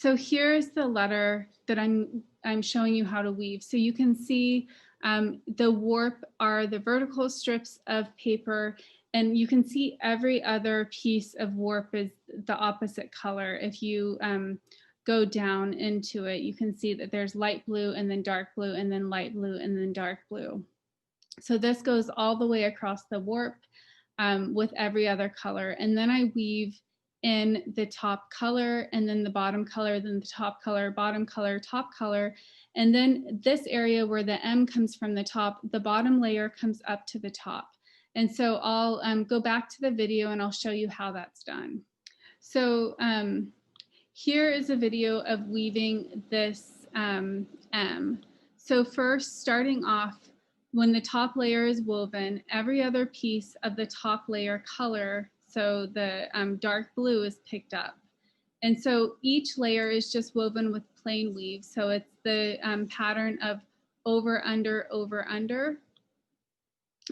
So here's the letter that I'm showing you how to weave. So you can see the warp are the vertical strips of paper, and you can see every other piece of warp is the opposite color. If you go down into it, you can see that there's light blue and then dark blue and then light blue and then dark blue. So this goes all the way across the warp with every other color. And then I weave in the top color and then the bottom color, then the top color, bottom color, top color. And then this area where the M comes from the top, the bottom layer comes up to the top. And so I'll go back to the video and I'll show you how that's done. So here is a video of weaving this M. So first, starting off, when the top layer is woven, every other piece of the top layer color, so the dark blue, is picked up. And so each layer is just woven with plain weave. So it's the pattern of over, under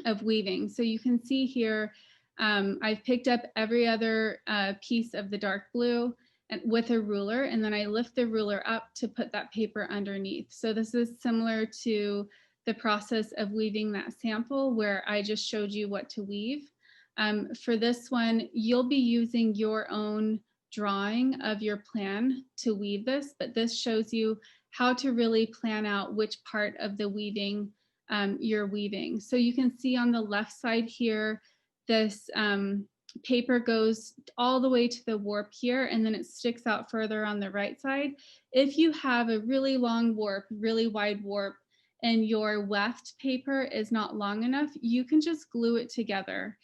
of weaving. So you can see here, I've picked up every other piece of the dark blue and with a ruler, and then I lift the ruler up to put that paper underneath. So this is similar to the process of weaving that sample where I just showed you what to weave. For this one, you'll be using your own drawing of your plan to weave this, but this shows you how to really plan out which part of the weaving you're weaving. So you can see on the left side here, this paper goes all the way to the warp here, and then it sticks out further on the right side. If you have a really long warp, really wide warp, and your weft paper is not long enough, you can just glue it together.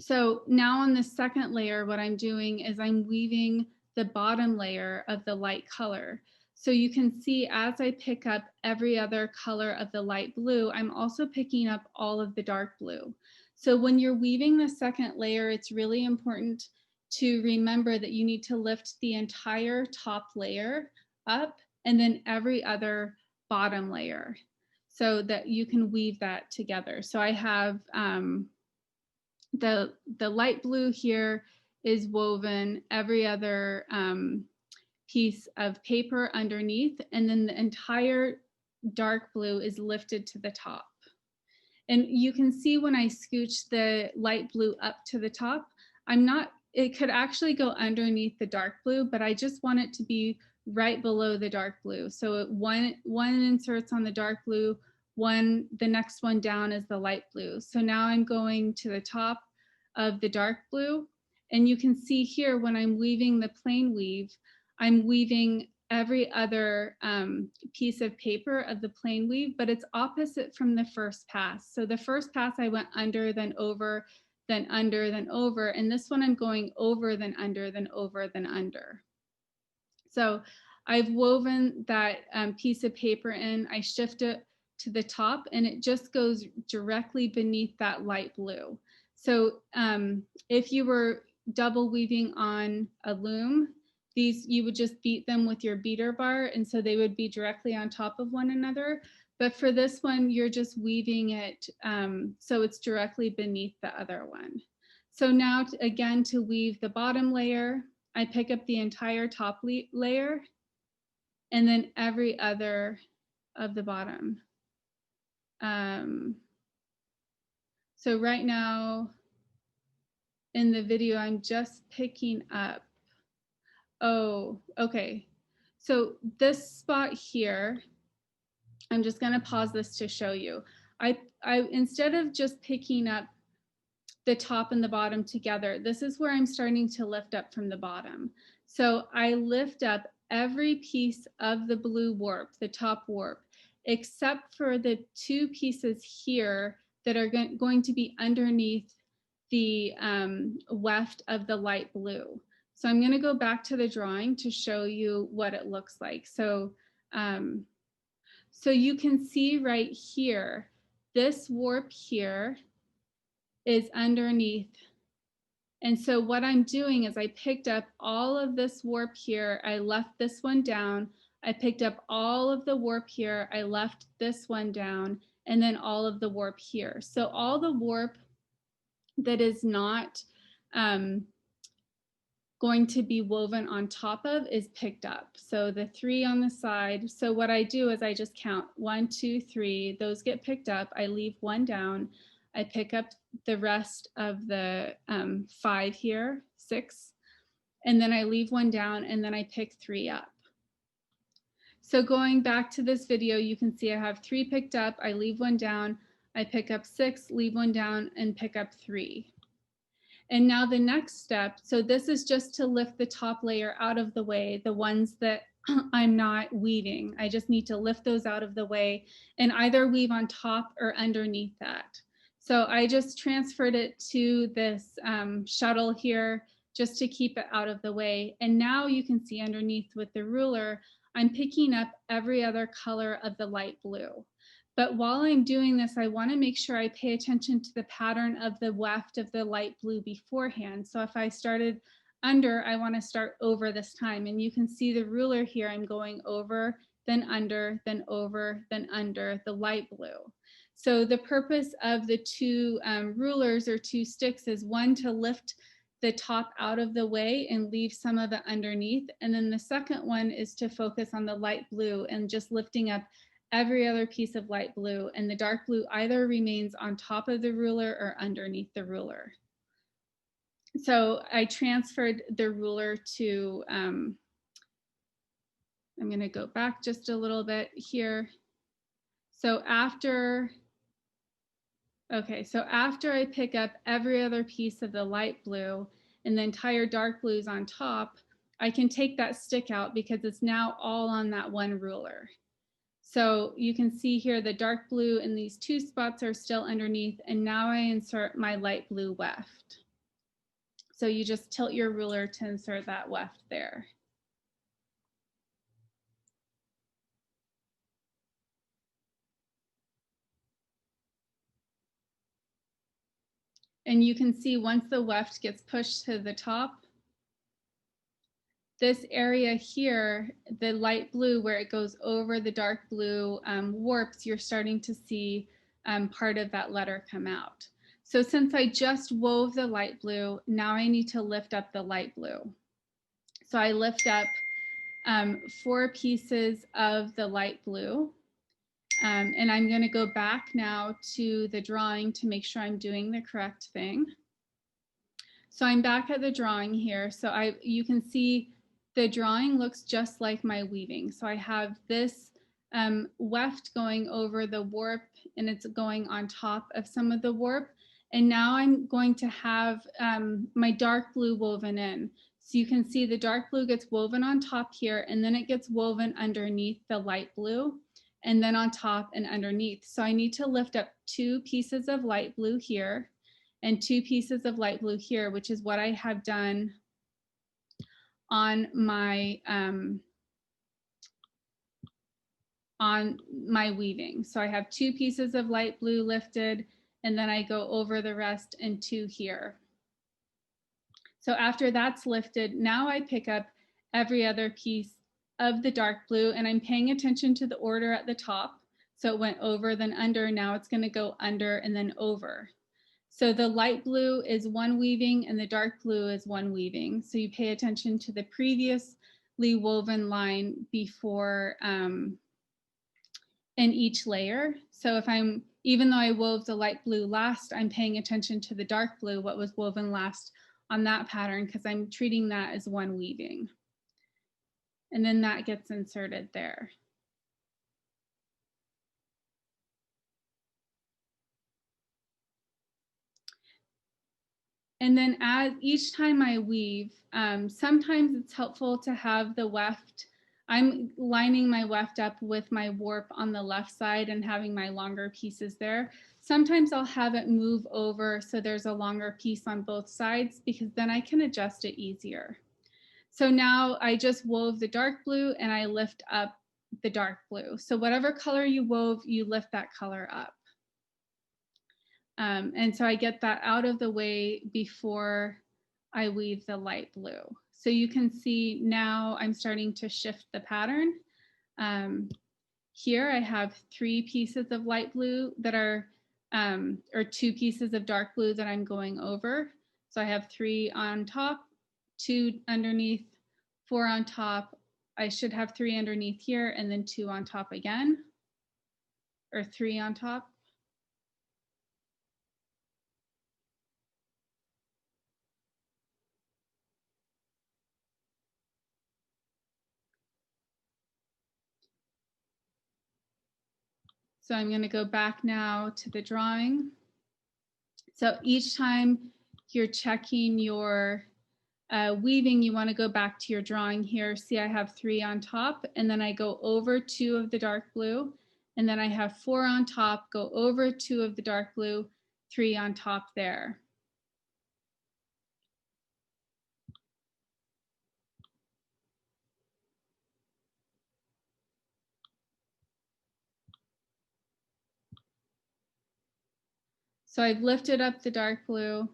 So now on the second layer, what I'm doing is I'm weaving the bottom layer of the light color. So you can see as I pick up every other color of the light blue, I'm also picking up all of the dark blue. So when you're weaving the second layer, it's really important to remember that you need to lift the entire top layer up and then every other bottom layer so that you can weave that together. So I have the light blue here is woven every other piece of paper underneath, and then the entire dark blue is lifted to the top. And you can see when I scooch the light blue up to the top, it could actually go underneath the dark blue, but I just want it to be right below the dark blue. So one inserts on the dark blue, the next one down is the light blue. So now I'm going to the top of the dark blue. And you can see here when I'm weaving the plain weave, I'm weaving every other piece of paper of the plain weave, but it's opposite from the first pass. So the first pass I went under, then over, then under, then over. And this one I'm going over, then under, then over, then under. So I've woven that piece of paper in, I shift it to the top, and it just goes directly beneath that light blue. So if you were double weaving on a loom, you would just beat them with your beater bar, and so they would be directly on top of one another. But for this one, you're just weaving it so it's directly beneath the other one. So now again, to weave the bottom layer, I pick up the entire top layer and then every other of the bottom. So right now in the video, I'm just picking up. Oh, okay. So this spot here, I'm just going to pause this to show you. I instead of just picking up the top and the bottom together, this is where I'm starting to lift up from the bottom. So I lift up every piece of the blue warp, the top warp, except for the two pieces here that are going to be underneath the weft of the light blue. So I'm going to go back to the drawing to show you what it looks like. So you can see right here, this warp here is underneath. And so what I'm doing is I picked up all of this warp here. I left this one down. I picked up all of the warp here. I left this one down, and then all of the warp here. So all the warp that is not going to be woven on top of is picked up. So the 3 on the side. So what I do is I just count 1, 2, 3. Those get picked up. I leave 1 down. I pick up the rest of the 5 here, 6, and then I leave 1 down, and then I pick 3 up. So going back to this video, you can see I have 3 picked up. I leave 1 down. I pick up 6, leave 1 down, and pick up 3. And now the next step, so this is just to lift the top layer out of the way, the ones that I'm not weaving. I just need to lift those out of the way and either weave on top or underneath that. So I just transferred it to this shuttle here just to keep it out of the way. And now you can see underneath with the ruler, I'm picking up every other color of the light blue. But while I'm doing this, I want to make sure I pay attention to the pattern of the weft of the light blue beforehand. So if I started under, I want to start over this time. And you can see the ruler here. I'm going over, then under, then over, then under the light blue. So the purpose of the 2 rulers or 2 sticks is, one, to lift the top out of the way and leave some of it underneath. And then the second one is to focus on the light blue and just lifting up every other piece of light blue, and the dark blue either remains on top of the ruler or underneath the ruler. So I transferred the ruler to, I'm going to go back just a little bit here. So after I pick up every other piece of the light blue and the entire dark blues on top, I can take that stick out because it's now all on that one ruler. So you can see here the dark blue in these 2 spots are still underneath, and now I insert my light blue weft. So you just tilt your ruler to insert that weft there. And you can see once the weft gets pushed to the top, this area here, the light blue where it goes over the dark blue warps, you're starting to see part of that letter come out. So since I just wove the light blue, now I need to lift up the light blue. So I lift up 4 pieces of the light blue. And I'm going to go back now to the drawing to make sure I'm doing the correct thing. So I'm back at the drawing here. So you can see the drawing looks just like my weaving. So I have this weft going over the warp, and it's going on top of some of the warp. And now I'm going to have my dark blue woven in. So you can see the dark blue gets woven on top here, and then it gets woven underneath the light blue, and then on top and underneath. So I need to lift up 2 pieces of light blue here and 2 pieces of light blue here, which is what I have done on my weaving. So I have 2 pieces of light blue lifted, and then I go over the rest and 2 here. So after that's lifted, now I pick up every other piece of the dark blue, and I'm paying attention to the order at the top. So it went over, then under, now it's going to go under and then over. So the light blue is 1 weaving and the dark blue is 1 weaving. So you pay attention to the previously woven line before in each layer. So even though I wove the light blue last, I'm paying attention to the dark blue, what was woven last on that pattern, because I'm treating that as 1 weaving. And then that gets inserted there. And then each time I weave, sometimes it's helpful to have the weft. I'm lining my weft up with my warp on the left side and having my longer pieces there. Sometimes I'll have it move over so there's a longer piece on both sides, because then I can adjust it easier. So now I just wove the dark blue and I lift up the dark blue. So whatever color you wove, you lift that color up. And so I get that out of the way before I weave the light blue. So you can see now I'm starting to shift the pattern. Here I have 3 pieces of light blue that are, or 2 pieces of dark blue that I'm going over. So I have 3 on top, 2 underneath, 4 on top. I should have 3 underneath here and then 2 on top again, or 3 on top. So I'm going to go back now to the drawing. So each time you're checking your weaving, you want to go back to your drawing here. See, I have 3 on top, and then I go over 2 of the dark blue, and then I have 4 on top, go over 2 of the dark blue, 3 on top there. So I've lifted up the dark blue,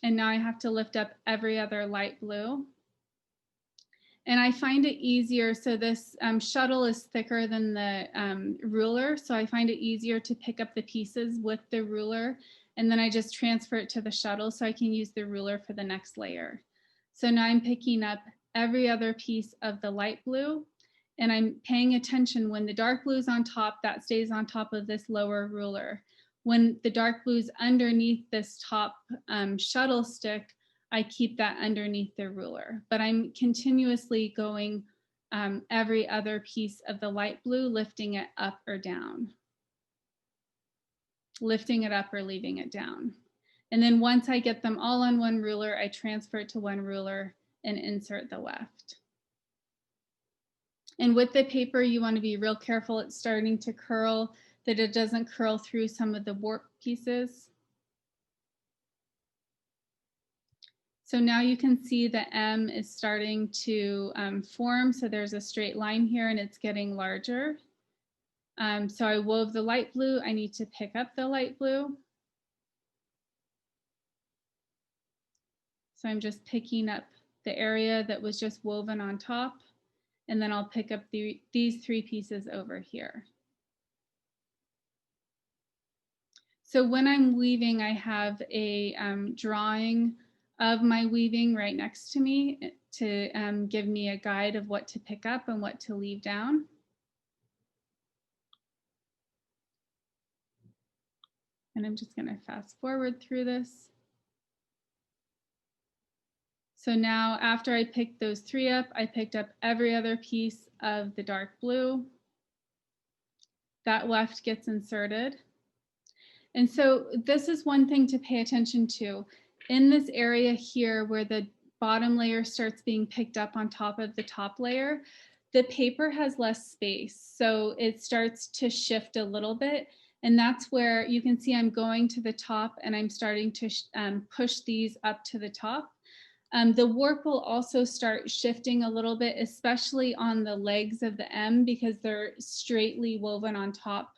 and now I have to lift up every other light blue. And I find it easier, so this shuttle is thicker than the ruler, so I find it easier to pick up the pieces with the ruler, and then I just transfer it to the shuttle so I can use the ruler for the next layer. So now I'm picking up every other piece of the light blue, and I'm paying attention when the dark blue is on top, that stays on top of this lower ruler. When the dark blue is underneath this top shuttle stick, I keep that underneath the ruler, but I'm continuously going every other piece of the light blue, lifting it up or down, lifting it up or leaving it down. And then once I get them all on one ruler, I transfer it to one ruler and insert the weft. And with the paper, you want to be real careful. It's starting to curl, that it doesn't curl through some of the warp pieces. So now you can see the M is starting to form. So there's a straight line here and it's getting larger. So I wove the light blue. I need to pick up the light blue. So I'm just picking up the area that was just woven on top. And then I'll pick up these 3 pieces over here. So when I'm weaving, I have a drawing of my weaving right next to me to give me a guide of what to pick up and what to leave down. And I'm just going to fast forward through this. So now after I picked those 3 up, I picked up every other piece of the dark blue. That weft gets inserted. And so this is one thing to pay attention to. In this area here where the bottom layer starts being picked up on top of the top layer, the paper has less space. So it starts to shift a little bit. And that's where you can see I'm going to the top and I'm starting to push these up to the top. The warp will also start shifting a little bit, especially on the legs of the M because they're straightly woven on top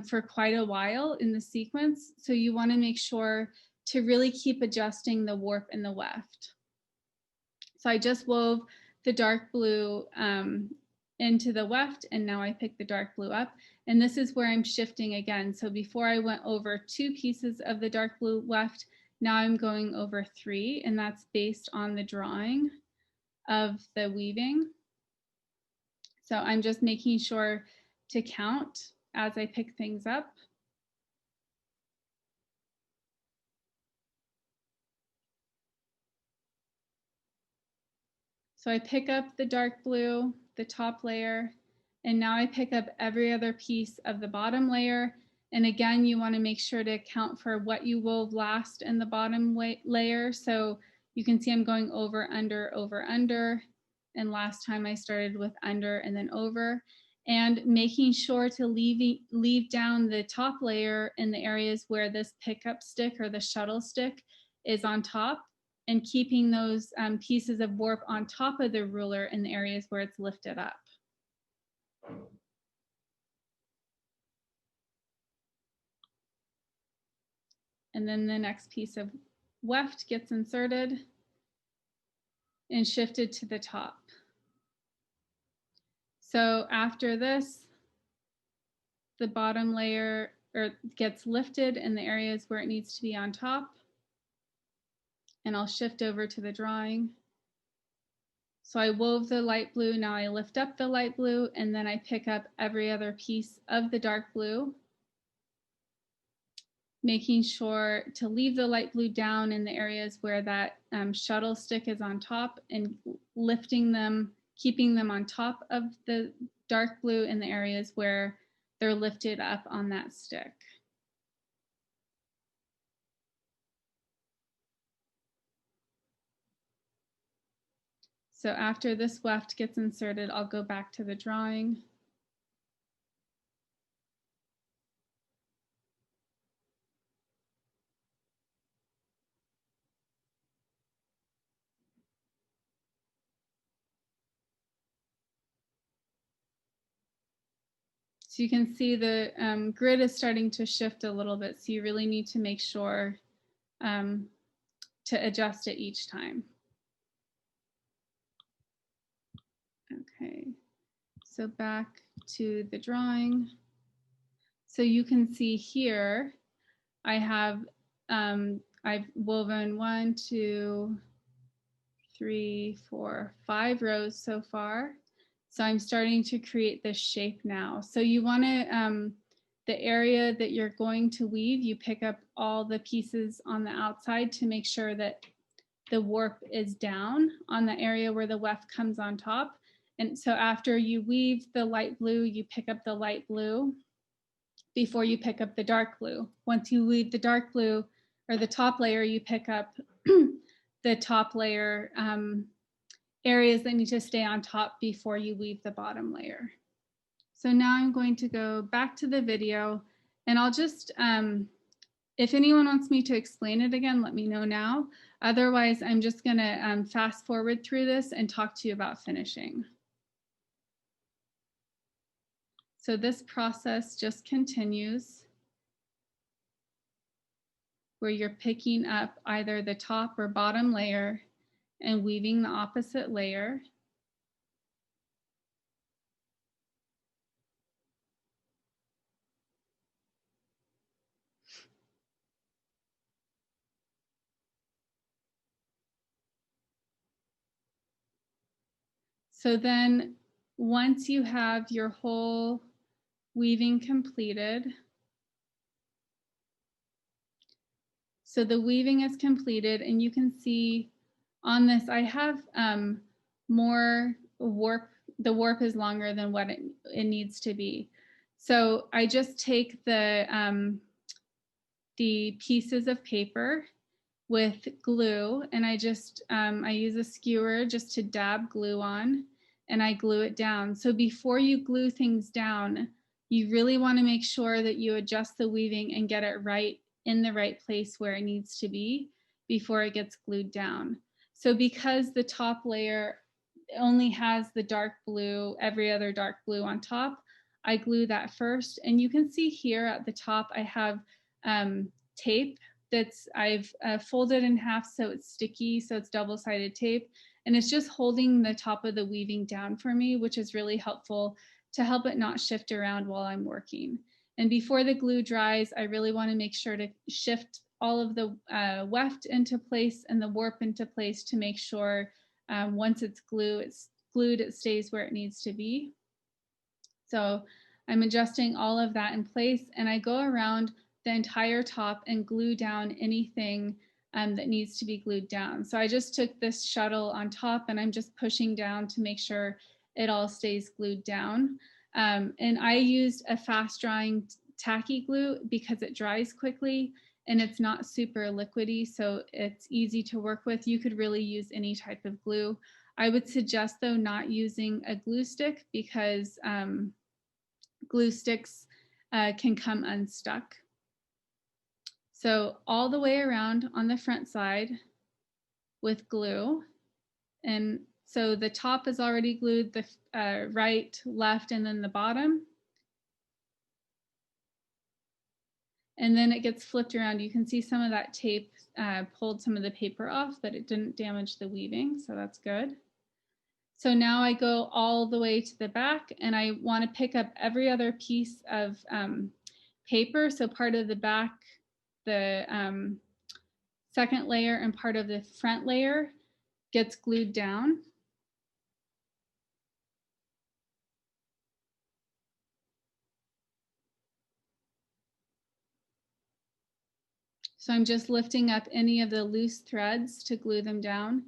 for quite a while in the sequence. So you want to make sure to really keep adjusting the warp and the weft. So I just wove the dark blue into the weft and now I pick the dark blue up. And this is where I'm shifting again. So before I went over 2 pieces of the dark blue weft, now I'm going over 3, and that's based on the drawing of the weaving. So I'm just making sure to count as I pick things up. So I pick up the dark blue, the top layer, and now I pick up every other piece of the bottom layer. And again, you want to make sure to account for what you wove last in the bottom layer. So you can see I'm going over, under, over, under. And last time I started with under and then over. And making sure to leave down the top layer in the areas where this pickup stick or the shuttle stick is on top, and keeping those pieces of warp on top of the ruler in the areas where it's lifted up. And then the next piece of weft gets inserted and shifted to the top. So after this, the bottom layer gets lifted in the areas where it needs to be on top. and I'll shift over to the drawing. So I wove the light blue, now I lift up the light blue, and then I pick up every other piece of the dark blue, making sure to leave the light blue down in the areas where that shuttle stick is on top, and lifting them, keeping them on top of the dark blue in the areas where they're lifted up on that stick. So after this weft gets inserted, I'll go back to the drawing. So you can see the grid is starting to shift a little bit. So you really need to make sure to adjust it each time. Okay, so back to the drawing. So you can see here, I have, I've woven 1, 2, 3, 4, 5 rows so far. So I'm starting to create this shape now. So you want to, the area that you're going to weave, you pick up all the pieces on the outside to make sure that the warp is down on the area where the weft comes on top. And so after you weave the light blue, you pick up the light blue before you pick up the dark blue. Once you weave the dark blue or the top layer, you pick up the top layer areas that need to stay on top before you weave the bottom layer. So now I'm going to go back to the video, and I'll just, if anyone wants me to explain it again, let me know now. Otherwise, I'm just gonna fast forward through this and talk to you about finishing. So this process just continues, where you're picking up either the top or bottom layer and weaving the opposite layer. So then once you have your whole weaving completed, so the weaving is completed, and you can see on this, I have more warp. The warp is longer than what it needs to be. So I just take the pieces of paper with glue, and I just, I use a skewer just to dab glue on, and I glue it down. So before you glue things down, you really want to make sure that you adjust the weaving and get it right in the right place where it needs to be before it gets glued down. So because the top layer only has the dark blue, every other dark blue on top, I glue that first. And you can see here at the top, I have tape that's I've folded in half so it's sticky, so it's double-sided tape, and it's just holding the top of the weaving down for me, which is really helpful to help it not shift around while I'm working. And before the glue dries, I really want to make sure to shift all of the weft into place and the warp into place to make sure once it's glued, it stays where it needs to be. So I'm adjusting all of that in place, and I go around the entire top and glue down anything that needs to be glued down. So I just took this shuttle on top, and I'm just pushing down to make sure it all stays glued down. And I used a fast drying tacky glue because it dries quickly and it's not super liquidy, so it's easy to work with. You could really use any type of glue. I would suggest though not using a glue stick because glue sticks can come unstuck. So all the way around on the front side with glue. And so the top is already glued, the right, left, and then the bottom. And then it gets flipped around. You can see some of that tape pulled some of the paper off, but it didn't damage the weaving, so that's good. So now I go all the way to the back, and I want to pick up every other piece of paper. So part of the back, the second layer and part of the front layer gets glued down. So I'm just lifting up any of the loose threads to glue them down.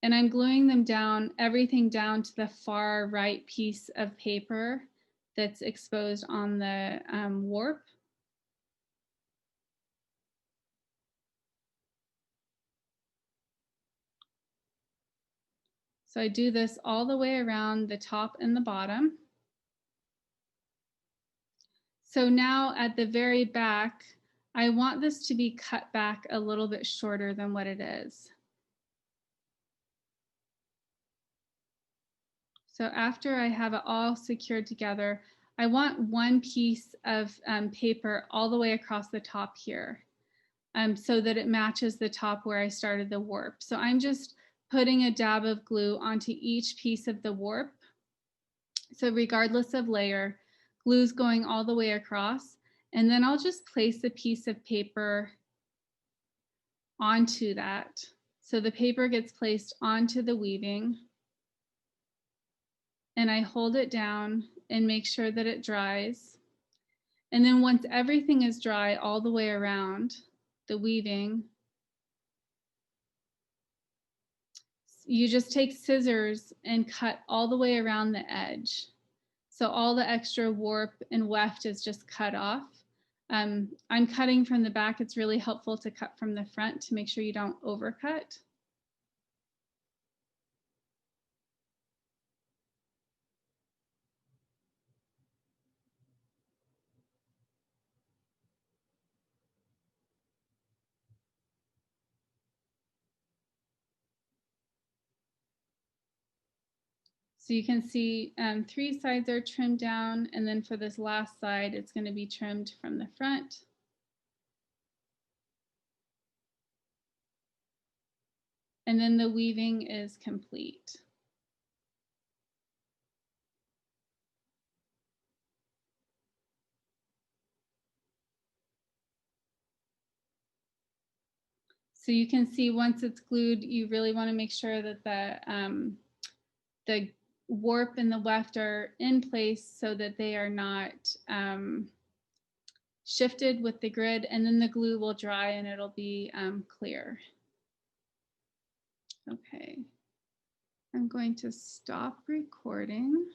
And I'm gluing them down, everything down to the far right piece of paper that's exposed on the warp. So I do this all the way around the top and the bottom. So now at the very back, I want this to be cut back a little bit shorter than what it is. So after I have it all secured together, I want one piece of paper all the way across the top here so that it matches the top where I started the warp. So I'm just putting a dab of glue onto each piece of the warp. So regardless of layer, glue's going all the way across. And then I'll just place a piece of paper onto that. So the paper gets placed onto the weaving. And I hold it down and make sure that it dries. And then once everything is dry all the way around the weaving, you just take scissors and cut all the way around the edge. So all the extra warp and weft is just cut off. I'm cutting from the back. It's really helpful to cut from the front to make sure you don't overcut. So you can see 3 sides are trimmed down, and then for this last side, it's going to be trimmed from the front. And then the weaving is complete. So you can see once it's glued, you really want to make sure that the warp and the weft are in place so that they are not shifted with the grid, and then the glue will dry and it'll be clear. Okay, I'm going to stop recording.